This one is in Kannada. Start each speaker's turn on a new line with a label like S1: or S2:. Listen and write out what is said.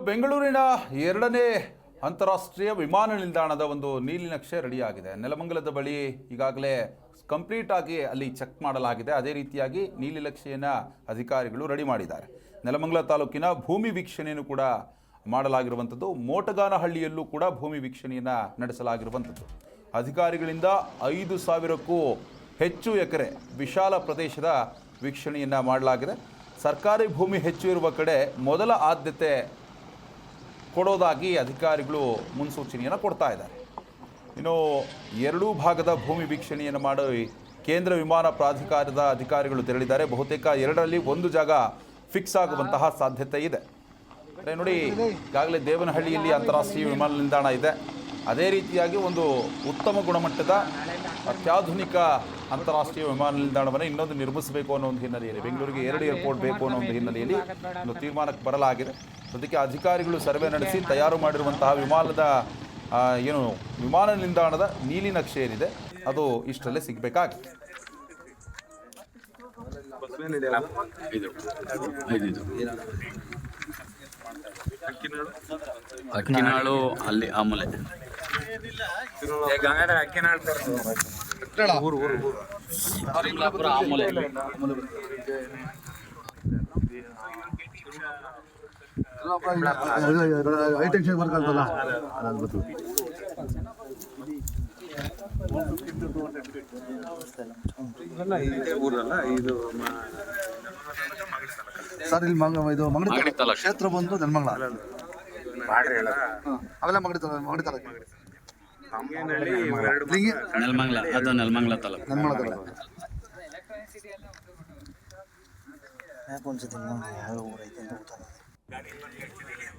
S1: ಬೆಂಗಳೂರಿನ ಎರಡನೇ ಅಂತಾರಾಷ್ಟ್ರೀಯ ವಿಮಾನ ನಿಲ್ದಾಣದ ಒಂದು ನೀಲಿನಕ್ಷೆ ರೆಡಿಯಾಗಿದೆ. ನೆಲಮಂಗಲದ ಬಳಿ ಈಗಾಗಲೇ ಕಂಪ್ಲೀಟ್ ಆಗಿ ಅಲ್ಲಿ ಚೆಕ್ ಮಾಡಲಾಗಿದೆ. ಅದೇ ರೀತಿಯಾಗಿ ನೀಲಿನಕ್ಷೆಯನ್ನು ಅಧಿಕಾರಿಗಳು ರೆಡಿ ಮಾಡಿದ್ದಾರೆ. ನೆಲಮಂಗಲ ತಾಲೂಕಿನ ಭೂಮಿ ವೀಕ್ಷಣೆಯನ್ನು ಕೂಡ ಮಾಡಲಾಗಿರುವಂಥದ್ದು. ಮೋಟಗಾನಹಳ್ಳಿಯಲ್ಲೂ ಕೂಡ ಭೂಮಿ ವೀಕ್ಷಣೆಯನ್ನು ನಡೆಸಲಾಗಿರುವಂಥದ್ದು. ಅಧಿಕಾರಿಗಳಿಂದ 5,000ಕ್ಕೂ ಹೆಚ್ಚು ಎಕರೆ ವಿಶಾಲ ಪ್ರದೇಶದ ವೀಕ್ಷಣೆಯನ್ನು ಮಾಡಲಾಗಿದೆ. ಸರ್ಕಾರಿ ಭೂಮಿ ಹೆಚ್ಚು ಇರುವ ಕಡೆ ಮೊದಲ ಆದ್ಯತೆ ಕೊಡೋದಾಗಿ ಅಧಿಕಾರಿಗಳು ಮುನ್ಸೂಚನೆಯನ್ನು ಕೊಡ್ತಾ ಇದ್ದಾರೆ. ಇನ್ನು ಎರಡೂ ಭಾಗದ ಭೂಮಿ ವೀಕ್ಷಣೆಯನ್ನು ಮಾಡಿ ಕೇಂದ್ರ ವಿಮಾನ ಪ್ರಾಧಿಕಾರದ ಅಧಿಕಾರಿಗಳು ತೆರಳಿದ್ದಾರೆ. ಬಹುತೇಕ ಎರಡರಲ್ಲಿ ಒಂದು ಜಾಗ ಫಿಕ್ಸ್ ಆಗುವಂತಹ ಸಾಧ್ಯತೆ ಇದೆ. ನೋಡಿ, ಈಗಾಗಲೇ ದೇವನಹಳ್ಳಿಯಲ್ಲಿ ಅಂತಾರಾಷ್ಟ್ರೀಯ ವಿಮಾನ ನಿಲ್ದಾಣ ಇದೆ. ಅದೇ ರೀತಿಯಾಗಿ ಒಂದು ಉತ್ತಮ ಗುಣಮಟ್ಟದ ಅತ್ಯಾಧುನಿಕ ಅಂತಾರಾಷ್ಟ್ರೀಯ ವಿಮಾನ ನಿಲ್ದಾಣವನ್ನು ಇನ್ನೊಂದು ನಿರ್ಮಿಸಬೇಕು ಅನ್ನೋ ಒಂದು ಹಿನ್ನೆಲೆಯಲ್ಲಿ, ಬೆಂಗಳೂರಿಗೆ 2 ಏರ್ಪೋರ್ಟ್ ಬೇಕು ಅನ್ನೋ ಒಂದು ಹಿನ್ನೆಲೆಯಲ್ಲಿ ಒಂದು ತೀರ್ಮಾನಕ್ಕೆ ಬರಲಾಗಿದೆ. ಅದಕ್ಕೆ ಅಧಿಕಾರಿಗಳು ಸರ್ವೆ ನಡೆಸಿ ತಯಾರು ಮಾಡಿರುವಂತಹ ವಿಮಾನ ನಿಲ್ದಾಣದ ನೀಲಿನಕ್ಷೆ ಏನಿದೆ ಅದು ಇಷ್ಟರಲ್ಲೇ ಸಿಗಬೇಕಾಗಿದೆ.
S2: ಅಕ್ಕಿನಾಳು ಅಲ್ಲಿ ಆಮೂಲೆ ಆಮೂಲೆ
S3: ಐಟೆನ್ಷನ್ ಬರ್ಕಲ್ತಲ್ಲ ಸರ್, ಇಲ್ಲಿ ಇದು ಮಂಗಡಿ ಕ್ಷೇತ್ರ ಬಂದು ನೆಲಮಂಗಲ ಅವೆಲ್ಲ ಮಂಗಡಿ ತಾಲೂಕು
S2: ನೆಲಮಂಗಲ, ಅದು ನೆಲಮಂಗಲ ತಾಲೂಕು.
S3: ಯಾಕೆ